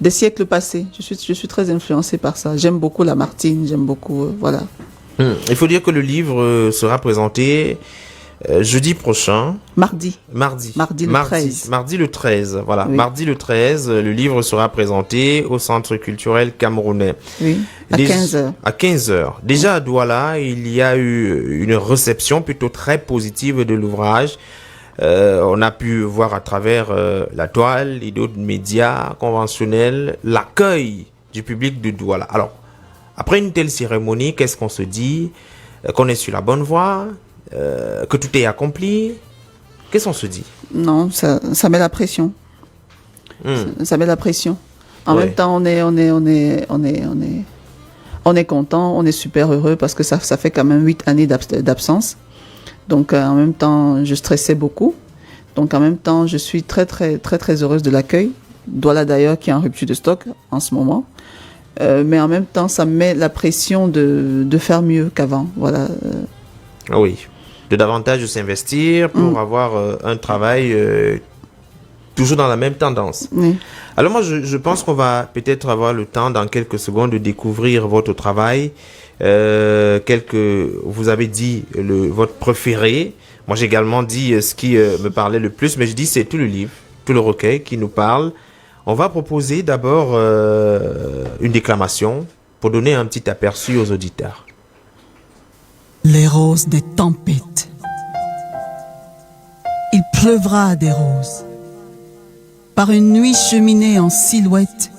[SPEAKER 13] siècles passés. Je suis très influencée par ça. J'aime beaucoup Lamartine, j'aime beaucoup... voilà.
[SPEAKER 1] Il faut dire que le livre sera présenté jeudi prochain.
[SPEAKER 13] Mardi le 13.
[SPEAKER 1] Mardi le 13, voilà. Oui. Mardi le 13, le livre sera présenté au Centre culturel camerounais.
[SPEAKER 13] Oui, à 15h.
[SPEAKER 1] À 15h. Déjà à Douala, il y a eu une réception plutôt très positive de l'ouvrage. On a pu voir à travers la toile et d'autres médias conventionnels l'accueil du public de Douala. Alors, après une telle cérémonie, qu'est-ce qu'on se dit? Qu'on est sur la bonne voie? Que tout est accompli? Qu'est-ce qu'on se dit? Non,
[SPEAKER 13] ça met la pression. Ça met la pression. En même temps, on est content, on est super heureux parce que ça fait quand même 8 années d'absence. Donc, en même temps, je stressais beaucoup. Donc, en même temps, je suis très, très, très, très heureuse de l'accueil. Douala d'ailleurs qui est en rupture de stock en ce moment. Mais en même temps, ça me met la pression de faire mieux qu'avant. Voilà.
[SPEAKER 1] Oui. De davantage s'investir pour avoir un travail toujours dans la même tendance.
[SPEAKER 13] Oui.
[SPEAKER 1] Alors moi, je pense qu'on va peut-être avoir le temps dans quelques secondes de découvrir votre travail. Vous avez dit votre préféré. Moi, j'ai également dit ce qui me parlait le plus, mais je dis c'est tout le livre, tout le recueil qui nous parle. On va proposer d'abord une déclamation pour donner un petit aperçu aux auditeurs.
[SPEAKER 15] Les roses des tempêtes. Il pleuvra des roses. Par une nuit cheminée en silhouette,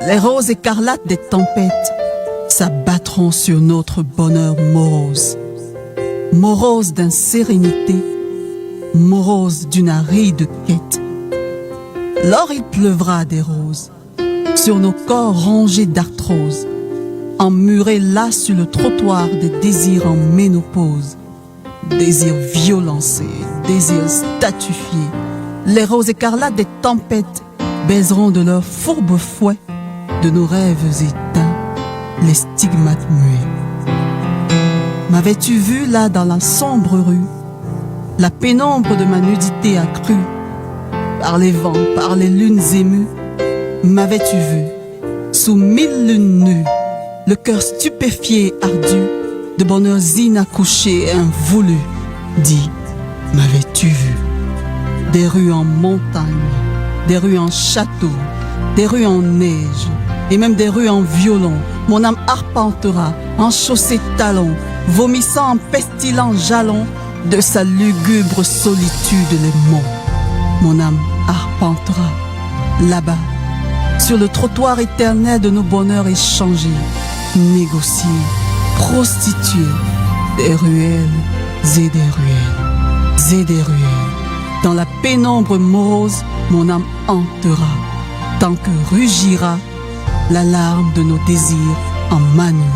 [SPEAKER 15] les roses écarlates des tempêtes s'abattront sur notre bonheur morose. Morose d'insérénité, morose d'une aride quête. Lors il pleuvra des roses sur nos corps rongés d'arthrose, emmurés là sur le trottoir des désirs en ménopause, désirs violencés, désirs statufiés. Les roses écarlates des tempêtes baiseront de leur fourbe fouet de nos rêves éteints les stigmates muets. M'avais-tu vu là dans la sombre rue, la pénombre de ma nudité accrue, par les vents, par les lunes émues? M'avais-tu vu, sous 1000 lunes nues, le cœur stupéfié, ardu, de bonheurs inaccouchés et invoulus? Dis, m'avais-tu vu? Des rues en montagne, des rues en château, des rues en neige, et même des rues en violon. Mon âme arpentera, en chaussée talons, vomissant en pestilent jalons, de sa lugubre solitude les monts. Mon âme arpentera, là-bas, sur le trottoir éternel de nos bonheurs échangés, négociés, prostitués, des ruelles et des ruelles, et des ruelles. Dans la pénombre morose, mon âme hantera, tant que rugira l'alarme de nos désirs en manionia.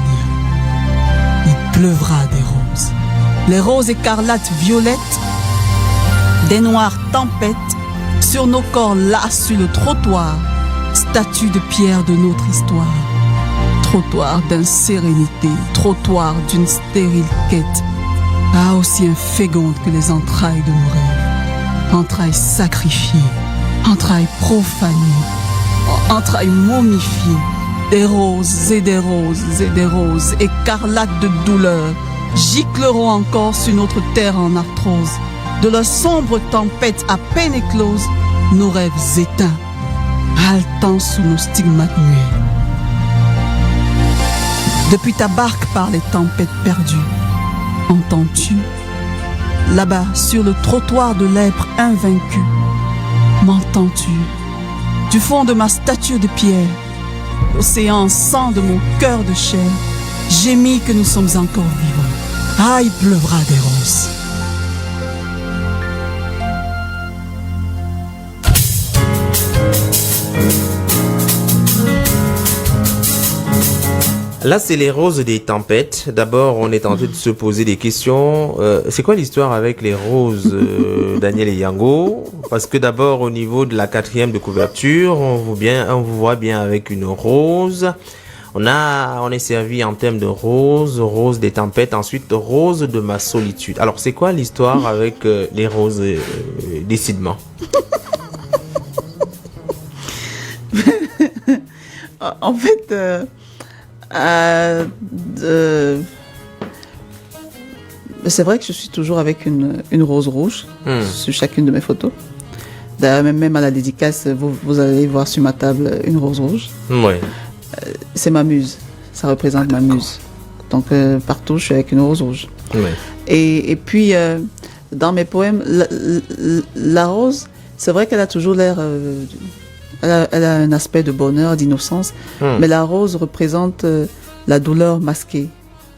[SPEAKER 15] Il pleuvra des roses, les roses écarlates violettes, des noires tempêtes Sur nos corps là sur le trottoir, statue de pierre de notre histoire. Trottoir d'insérénité, trottoir d'une stérile quête, pas aussi inféconde que les entrailles de nos rêves. Entrailles sacrifiées, entrailles profanées, entrailles momifiées, des roses et des roses et des roses, écarlates de douleur, gicleront encore sur notre terre en arthrose. De leur sombre tempête à peine éclose, nos rêves éteints, haletant sous nos stigmates muets. Depuis ta barque par les tempêtes perdues, entends-tu, là-bas sur le trottoir de lèpre invaincu, m'entends-tu, du fond de ma statue de pierre, l'océan sang de mon cœur de chair, gémis que nous sommes encore vivants. Ah, il pleuvra des roses.
[SPEAKER 1] Là, c'est les roses des tempêtes. D'abord, on est tenté de se poser des questions. C'est quoi l'histoire avec les roses, Daniel et Yango? Parce que d'abord, au niveau de la 4e de couverture, on vous voit bien avec une rose. On est servi en thème de rose des tempêtes, ensuite rose de ma solitude. Alors, c'est quoi l'histoire avec les roses, décidément?
[SPEAKER 13] En fait, c'est vrai que je suis toujours avec une rose rouge sur chacune de mes photos. D'ailleurs, même à la dédicace, vous allez voir sur ma table une rose rouge.
[SPEAKER 1] Ouais.
[SPEAKER 13] C'est ma muse, ça représente ma muse. Donc partout, je suis avec une rose rouge.
[SPEAKER 1] Ouais.
[SPEAKER 13] Et puis, dans mes poèmes, la rose, c'est vrai qu'elle a toujours l'air... Elle a un aspect de bonheur, d'innocence, mais la rose représente la douleur masquée,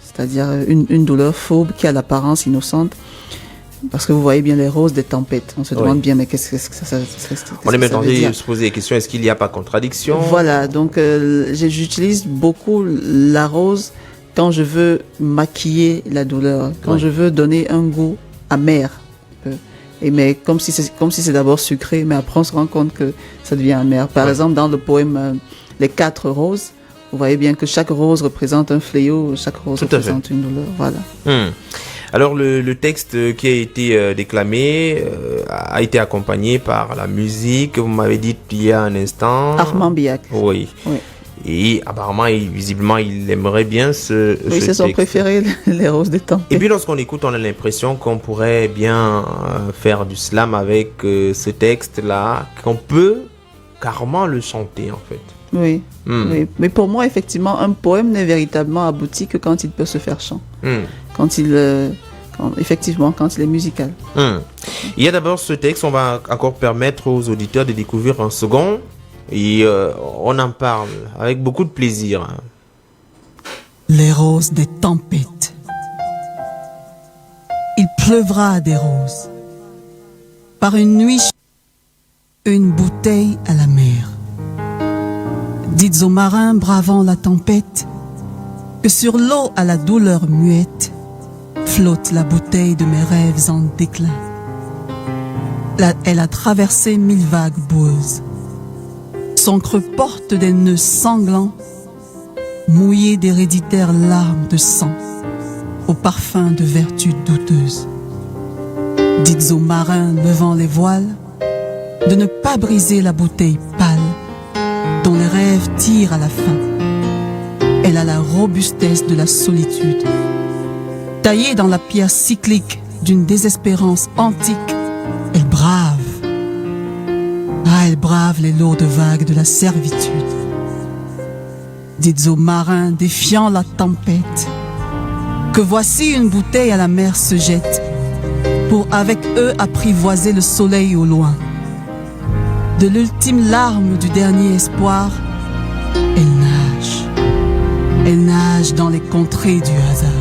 [SPEAKER 13] c'est-à-dire une douleur fourbe qui a l'apparence innocente, parce que vous voyez bien les roses des tempêtes. On se demande bien, mais qu'est-ce que ça
[SPEAKER 1] On est maintenant
[SPEAKER 13] veut dire?
[SPEAKER 1] se poser des questions, est-ce qu'il n'y a pas contradiction?
[SPEAKER 13] Voilà, donc j'utilise beaucoup la rose quand je veux maquiller la douleur, quand je veux donner un goût amer. Mais comme si c'est d'abord sucré, mais après on se rend compte que ça devient amer. Par exemple, dans le poème Les 4 roses, vous voyez bien que chaque rose représente un fléau, chaque rose représente une douleur. Voilà.
[SPEAKER 1] Alors le texte qui a été déclamé a été accompagné par la musique, vous m'avez dit il y a un instant.
[SPEAKER 13] Armand Biac.
[SPEAKER 1] Oui. Et apparemment, visiblement, il aimerait bien ce
[SPEAKER 13] oui, c'est son préféré, les roses des tempêtes.
[SPEAKER 1] Et puis lorsqu'on écoute, on a l'impression qu'on pourrait bien faire du slam avec ce texte-là, qu'on peut carrément le chanter en fait.
[SPEAKER 13] Oui, oui. Mais pour moi, effectivement, un poème n'est véritablement abouti que quand il peut se faire chant. Quand il est musical.
[SPEAKER 1] Il y a d'abord ce texte, on va encore permettre aux auditeurs de découvrir un second. Et on en parle avec beaucoup de plaisir.
[SPEAKER 15] Les roses des tempêtes. Il pleuvra des roses. Par une nuit, une bouteille à la mer. Dites aux marins bravant la tempête que sur l'eau à la douleur muette flotte la bouteille de mes rêves en déclin. Elle a traversé 1000 vagues boueuses. Son creux porte des nœuds sanglants, mouillés d'héréditaires larmes de sang, au parfum de vertus douteuses. Dites aux marins levant les voiles de ne pas briser la bouteille pâle dont les rêves tirent à la fin. Elle a la robustesse de la solitude. Taillée dans la pierre cyclique d'une désespérance antique, elle brave. Elle brave les lourdes vagues de la servitude. Dites aux marins défiant la tempête que voici une bouteille à la mer se jette pour avec eux apprivoiser le soleil au loin. De l'ultime larme du dernier espoir, elle nage dans les contrées du hasard.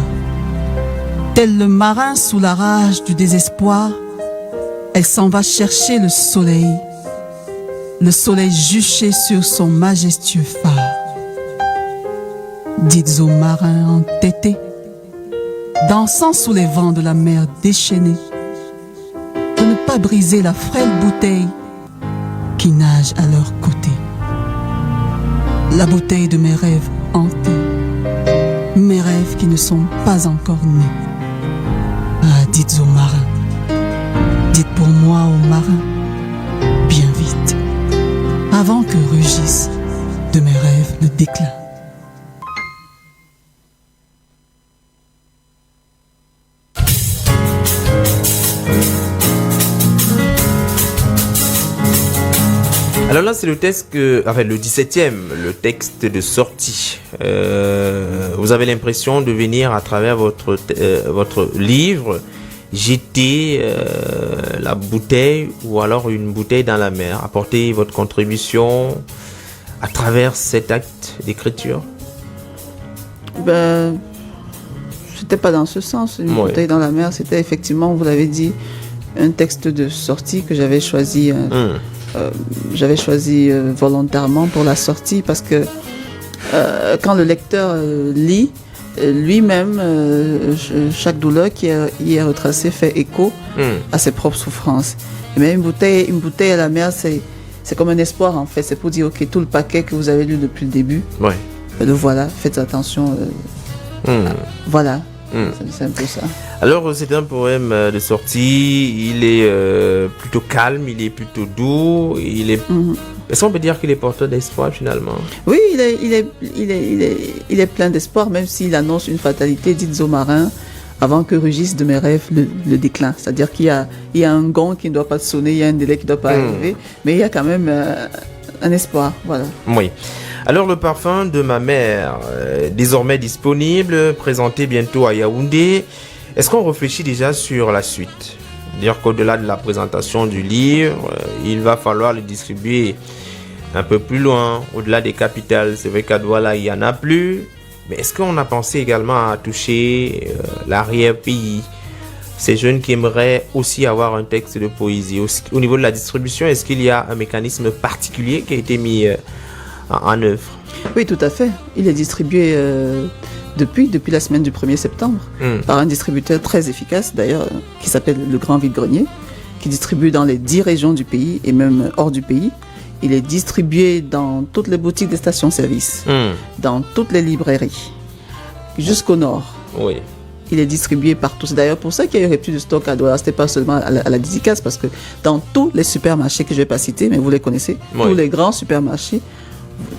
[SPEAKER 15] Tel le marin sous la rage du désespoir, elle s'en va chercher le soleil juché sur son majestueux phare. Dites aux marins entêtés, dansant sous les vents de la mer déchaînée, de ne pas briser la frêle bouteille qui nage à leur côté. La bouteille de mes rêves hantés, mes rêves qui ne sont pas encore nés. Ah, dites aux marins, dites pour moi aux marins, bien vite, avant que rugisse de mes rêves le déclin.
[SPEAKER 1] Alors là, c'est le texte le 17e, le texte de sortie. Vous avez l'impression de venir à travers votre livre jeter la bouteille ou alors une bouteille dans la mer, apporter votre contribution à travers cet acte d'écriture.
[SPEAKER 13] C'était pas dans ce sens, une bouteille dans la mer, c'était effectivement, vous l'avez dit, un texte de sortie que j'avais choisi. J'avais choisi volontairement pour la sortie parce que quand le lecteur lit, lui-même, chaque douleur qui est retracée fait écho à ses propres souffrances. Mais une bouteille à la mer, c'est comme un espoir en fait. C'est pour dire, ok, tout le paquet que vous avez lu depuis le début, le voilà, faites attention. Voilà. C'est un peu ça.
[SPEAKER 1] Alors c'est un poème de sortie, il est plutôt calme, il est plutôt doux, est-ce qu'on peut dire qu'il est porteur d'espoir finalement?
[SPEAKER 13] Oui, il est plein d'espoir, même s'il annonce une fatalité, dites aux marins, avant que rugisse de mes rêves le déclin. C'est-à-dire qu'il y a un gong qui ne doit pas sonner, il y a un délai qui ne doit pas arriver, mais il y a quand même un espoir, voilà.
[SPEAKER 1] Oui. Alors le parfum de ma mère, désormais disponible, présenté bientôt à Yaoundé. Est-ce qu'on réfléchit déjà sur la suite? Dire qu'au-delà de la présentation du livre, il va falloir le distribuer un peu plus loin, au-delà des capitales. C'est vrai qu'à Douala, il n'y en a plus. Mais est-ce qu'on a pensé également à toucher l'arrière-pays? Ces jeunes qui aimeraient aussi avoir un texte de poésie. Au niveau de la distribution, est-ce qu'il y a un mécanisme particulier qui a été mis en œuvre?
[SPEAKER 13] Oui, tout à fait. Il est distribué depuis la semaine du 1er septembre par un distributeur très efficace d'ailleurs qui s'appelle le Grand Vide-Grenier, qui distribue dans les 10 régions du pays et même hors du pays. Il est distribué dans toutes les boutiques des stations-service, dans toutes les librairies, jusqu'au nord.
[SPEAKER 1] Oui.
[SPEAKER 13] Il est distribué partout. C'est d'ailleurs pour ça qu'il y a eu rupture de stock à Douala. C'était pas seulement à la dédicace, parce que dans tous les supermarchés que je vais pas citer, mais vous les connaissez, tous les grands supermarchés,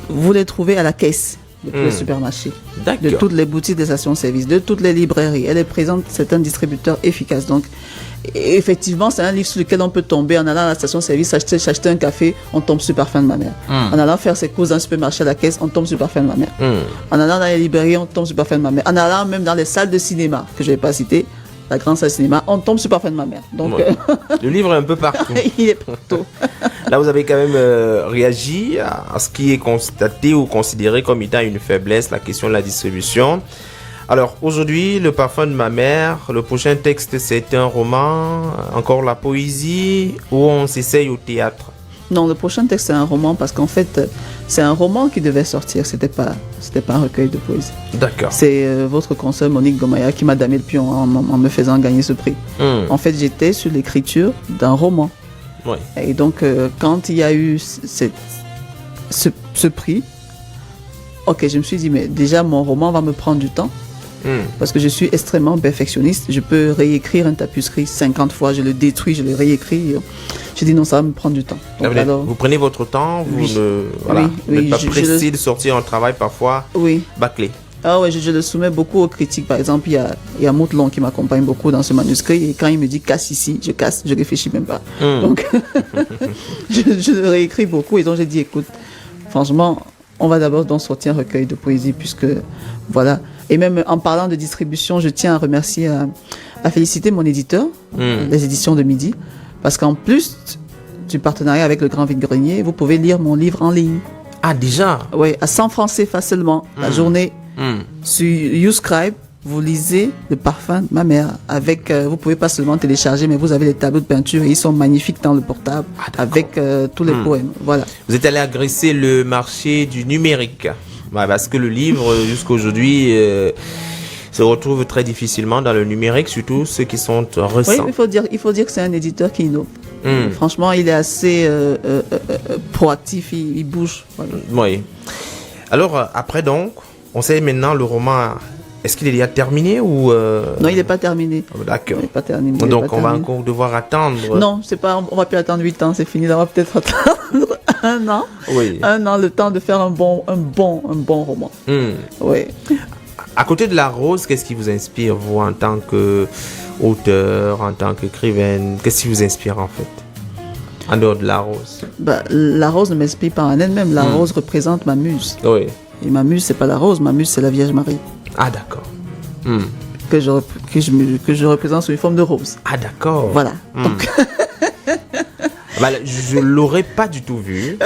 [SPEAKER 13] vous les trouvez à la caisse de tous les supermarchés, de toutes les boutiques des stations-service, de toutes les librairies. Elle est présente, c'est un distributeur efficace. Donc, effectivement, c'est un livre sur lequel on peut tomber en allant à la station-service, acheter un café, on tombe sur Parfum de ma mère. En allant faire ses courses dans un supermarché à la caisse, on tombe sur Parfum de ma mère. En allant dans les librairies, on tombe sur Parfum de ma mère. En allant même dans les salles de cinéma, que je ne vais pas citer, la grande salle de cinéma, on tombe sur Parfum de ma mère. Donc,
[SPEAKER 1] le livre est un peu partout.
[SPEAKER 13] Il est partout.
[SPEAKER 1] Là, vous avez quand même réagi à ce qui est constaté ou considéré comme étant une faiblesse, la question de la distribution. Alors, aujourd'hui, le parfum de ma mère, le prochain texte, c'est un roman, encore la poésie, ou on s'essaye au théâtre?
[SPEAKER 13] Non, le prochain texte, c'est un roman, parce qu'en fait, c'est un roman qui devait sortir, c'était pas un recueil de poésie.
[SPEAKER 1] D'accord.
[SPEAKER 13] C'est votre consoeur Monique Gomaya qui m'a damé le pion en me faisant gagner ce prix. En fait, j'étais sur l'écriture d'un roman.
[SPEAKER 1] Oui.
[SPEAKER 13] Et donc, quand il y a eu ce prix, ok, je me suis dit, mais déjà, mon roman va me prendre du temps. Parce que je suis extrêmement perfectionniste. Je peux réécrire un tapisserie 50 fois, je le détruis, je le réécris. Je dis non, ça va me prendre du temps. Donc,
[SPEAKER 1] vous prenez votre temps, vous n'êtes pas pressé de sortir un travail parfois bâclé.
[SPEAKER 13] Ah ouais, je le soumets beaucoup aux critiques. Par exemple, il y a Moutelon qui m'accompagne beaucoup dans ce manuscrit, et quand il me dit casse ici, je casse, je réfléchis même pas. Donc, je le réécris beaucoup, et donc j'ai dit écoute, franchement, on va d'abord donc sortir un recueil de poésie, puisque voilà. Et même en parlant de distribution, je tiens à remercier, à féliciter mon éditeur, les éditions de Midi, parce qu'en plus du partenariat avec le Grand Vide-Grenier, vous pouvez lire mon livre en ligne.
[SPEAKER 1] Ah, déjà?
[SPEAKER 13] Oui, à 100 francs CFA seulement, la journée. Sur YouScribe, vous lisez le parfum de ma mère. Avec, vous pouvez pas seulement télécharger, mais vous avez les tableaux de peinture et ils sont magnifiques dans le portable, avec tous les poèmes. Voilà.
[SPEAKER 1] Vous êtes allé agresser le marché du numérique. Parce que le livre, jusqu'à aujourd'hui, se retrouve très difficilement dans le numérique, surtout ceux qui sont récents.
[SPEAKER 13] Oui, il faut dire que c'est un éditeur qui innove. Franchement, il est assez proactif, il bouge. Voilà.
[SPEAKER 1] Oui. Alors, après donc, on sait maintenant le roman, est-ce qu'il est déjà terminé ou...
[SPEAKER 13] Non, il n'est pas terminé.
[SPEAKER 1] D'accord.
[SPEAKER 13] Il n'est pas terminé.
[SPEAKER 1] Donc, on va encore devoir attendre...
[SPEAKER 13] Non, c'est pas, on va plus attendre 8 ans, c'est fini. On va peut-être attendre 1 an.
[SPEAKER 1] Oui.
[SPEAKER 13] 1 an, le temps de faire un bon roman. Oui.
[SPEAKER 1] À côté de La Rose, qu'est-ce qui vous inspire, vous, en tant qu'auteur, en tant qu'écrivaine? Qu'est-ce qui vous inspire, en fait, en dehors de La Rose?
[SPEAKER 13] La Rose ne m'inspire pas en elle-même. La Rose représente ma muse.
[SPEAKER 1] Oui.
[SPEAKER 13] Et ma muse, c'est pas la Rose, ma muse, c'est la Vierge Marie.
[SPEAKER 1] Ah, d'accord.
[SPEAKER 13] Que je représente sous une forme de rose.
[SPEAKER 1] Ah, d'accord.
[SPEAKER 13] Voilà. Donc...
[SPEAKER 1] je l'aurais pas du tout vu,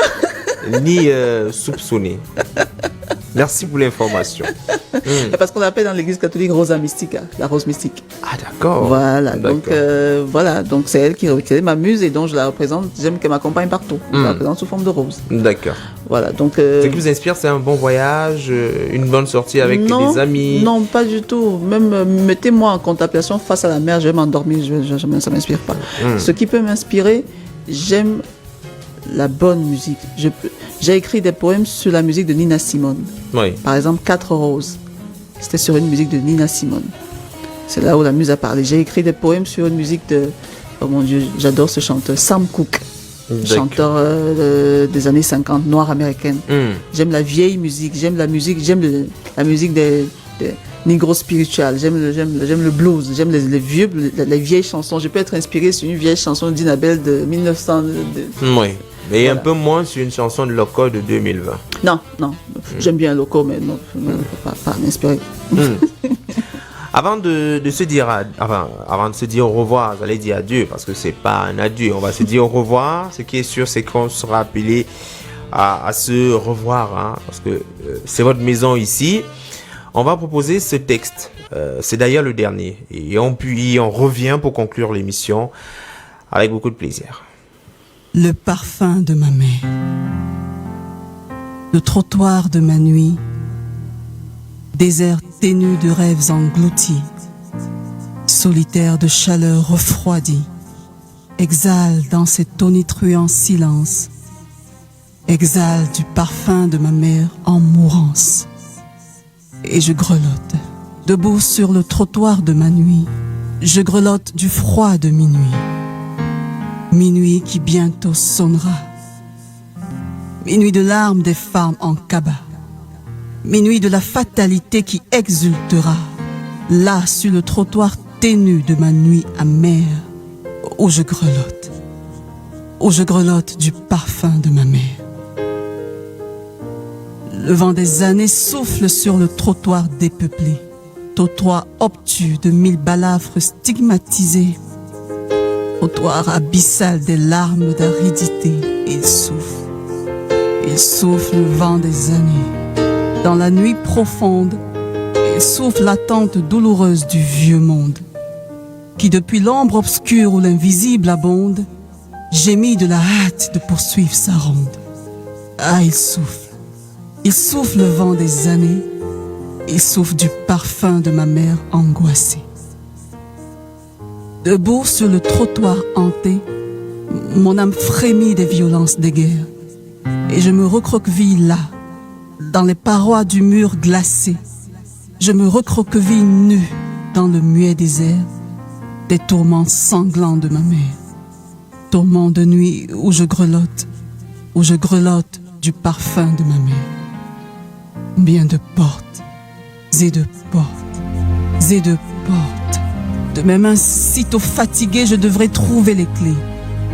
[SPEAKER 1] ni soupçonné. Merci pour l'information.
[SPEAKER 13] Parce qu'on l'appelle dans l'église catholique Rosa Mystica, la rose mystique.
[SPEAKER 1] Ah, d'accord.
[SPEAKER 13] Voilà, donc c'est elle qui est ma muse et donc je la représente. J'aime qu'elle m'accompagne partout. Je la représente sous forme de rose.
[SPEAKER 1] D'accord.
[SPEAKER 13] Voilà, donc...
[SPEAKER 1] Ce qui vous inspire, c'est un bon voyage, une bonne sortie avec des amis?
[SPEAKER 13] Non, pas du tout. Même mettez-moi en contemplation face à la mer, je vais m'endormir, ça ne m'inspire pas. Ce qui peut m'inspirer, j'aime la bonne musique. J'ai écrit des poèmes sur la musique de Nina Simone.
[SPEAKER 1] Oui.
[SPEAKER 13] Par exemple, 4 roses. C'était sur une musique de Nina Simone. C'est là où la muse a parlé. J'ai écrit des poèmes sur une musique de... Oh mon Dieu, j'adore ce chanteur. Sam Cooke. Chanteur des années 50, noire américaine. J'aime la vieille musique. J'aime la musique des Negro spiritual. J'aime le blues. J'aime les vieilles chansons. Je peux être inspiré sur une vieille chanson d'Inabelle de 1900.
[SPEAKER 1] Oui. Mais un peu moins sur une chanson de Loco de 2020.
[SPEAKER 13] Non. J'aime bien Loco, mais non, pas m'inspirer.
[SPEAKER 1] Avant de se dire au revoir, j'allais dire adieu, parce que c'est pas un adieu. On va se dire au revoir. Ce qui est sûr, c'est qu'on sera appelé à se revoir, parce que c'est votre maison ici. On va proposer ce texte. C'est d'ailleurs le dernier. Et on revient pour conclure l'émission avec beaucoup de plaisir.
[SPEAKER 15] Le parfum de ma mère, le trottoir de ma nuit, désert ténu de rêves engloutis, solitaire de chaleur refroidie, exhale dans ces tonitruants silences, exhale du parfum de ma mère en mourance. Et je grelotte, debout sur le trottoir de ma nuit, je grelotte du froid de minuit. Minuit qui bientôt sonnera. Minuit de larmes des femmes en cabas. Minuit de la fatalité qui exultera. Là, sur le trottoir ténu de ma nuit amère, où je grelotte. Où je grelotte du parfum de ma mère. Le vent des années souffle sur le trottoir dépeuplé. Trottoir obtus de 1000 balafres stigmatisés. Trottoir abyssal des larmes d'aridité. Il souffle le vent des années. Dans la nuit profonde, il souffle l'attente douloureuse du vieux monde, qui depuis l'ombre obscure où l'invisible abonde, gémit de la hâte de poursuivre sa ronde. Ah, il souffle le vent des années, il souffle du parfum de ma mère angoissée. Debout sur le trottoir hanté, mon âme frémit des violences des guerres. Et je me recroqueville là, dans les parois du mur glacé. Je me recroqueville nu dans le muet désert des tourments sanglants de ma mère. Tourments de nuit où je grelotte du parfum de ma mère. Bien de portes et de portes et de portes. De mes mains sitôt fatiguées, je devrais trouver les clés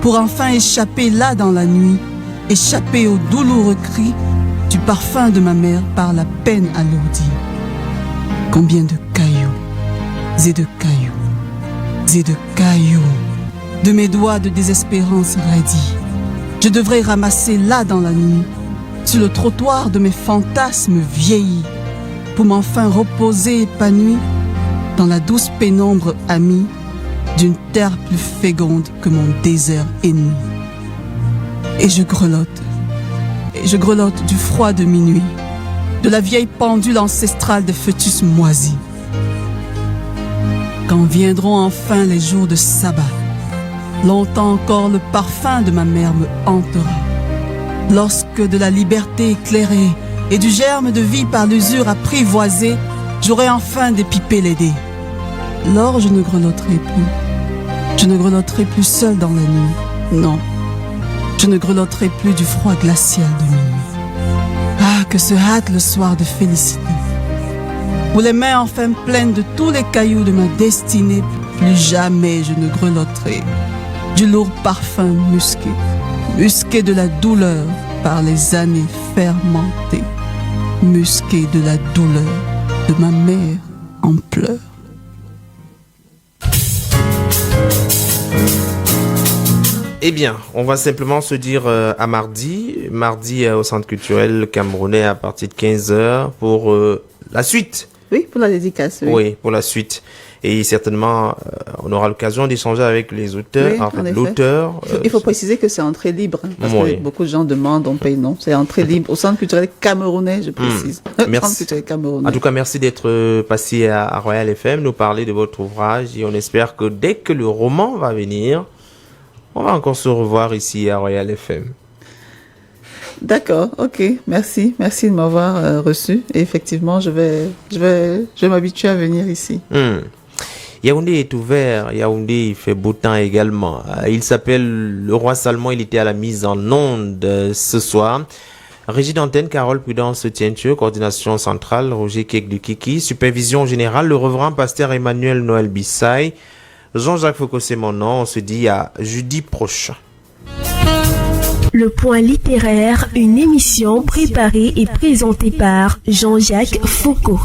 [SPEAKER 15] pour enfin échapper là dans la nuit, échapper aux douloureux cris du parfum de ma mère par la peine alourdie. Combien de cailloux et de cailloux et de cailloux de mes doigts de désespérance raidis, je devrais ramasser là dans la nuit, sur le trottoir de mes fantasmes vieillis, pour m'enfin reposer épanoui dans la douce pénombre amie d'une terre plus féconde que mon désert ennemi. Et je grelotte du froid de minuit, de la vieille pendule ancestrale des fœtus moisis. Quand viendront enfin les jours de sabbat, Longtemps encore le parfum de ma mère me hantera. Lorsque de la liberté éclairée et du germe de vie par l'usure apprivoisée, j'aurai enfin dépipé les dés. Alors je ne grelotterai plus. Je ne grelotterai plus seul dans la nuit. Non. Je ne grelotterai plus du froid glacial de minuit. Ah, que se hâte le soir de félicité, où les mains enfin pleines de tous les cailloux de ma destinée, plus jamais je ne grelotterai du lourd parfum musqué, musqué de la douleur par les années fermentées, musqué de la douleur de ma mère en pleurs.
[SPEAKER 1] Eh bien, on va simplement se dire à mardi au Centre culturel camerounais à partir de 15h pour la suite.
[SPEAKER 13] Oui, pour la dédicace.
[SPEAKER 1] Oui, pour la suite. Et certainement, on aura l'occasion d'échanger avec les auteurs,
[SPEAKER 13] oui,
[SPEAKER 1] enfin, l'auteur.
[SPEAKER 13] Il faut préciser que c'est entrée libre, hein, parce que beaucoup de gens demandent, on paye, non. C'est entrée libre au Centre culturel camerounais, je précise.
[SPEAKER 1] Merci.
[SPEAKER 13] Centre culturel camerounais.
[SPEAKER 1] En tout cas, merci d'être passé à Royal FM, nous parler de votre ouvrage. Et on espère que dès que le roman va venir, on va encore se revoir ici à Royal FM.
[SPEAKER 13] D'accord, ok, merci de m'avoir reçu. Et effectivement, je vais m'habituer à venir ici.
[SPEAKER 1] Yaoundé est ouvert, Yaoundé il fait beau temps également. Il s'appelle Le Roi Salomon, il était à la mise en onde ce soir. Régie d'antenne, Carole Prudence Tientieux, coordination centrale, Roger Kek du Kiki, supervision générale, le reverend pasteur Emmanuel Noël Bissaï, Jean-Jacques Foucault, c'est mon nom, on se dit à jeudi prochain.
[SPEAKER 10] Le Point littéraire, une émission préparée et présentée par Jean-Jacques Foucault.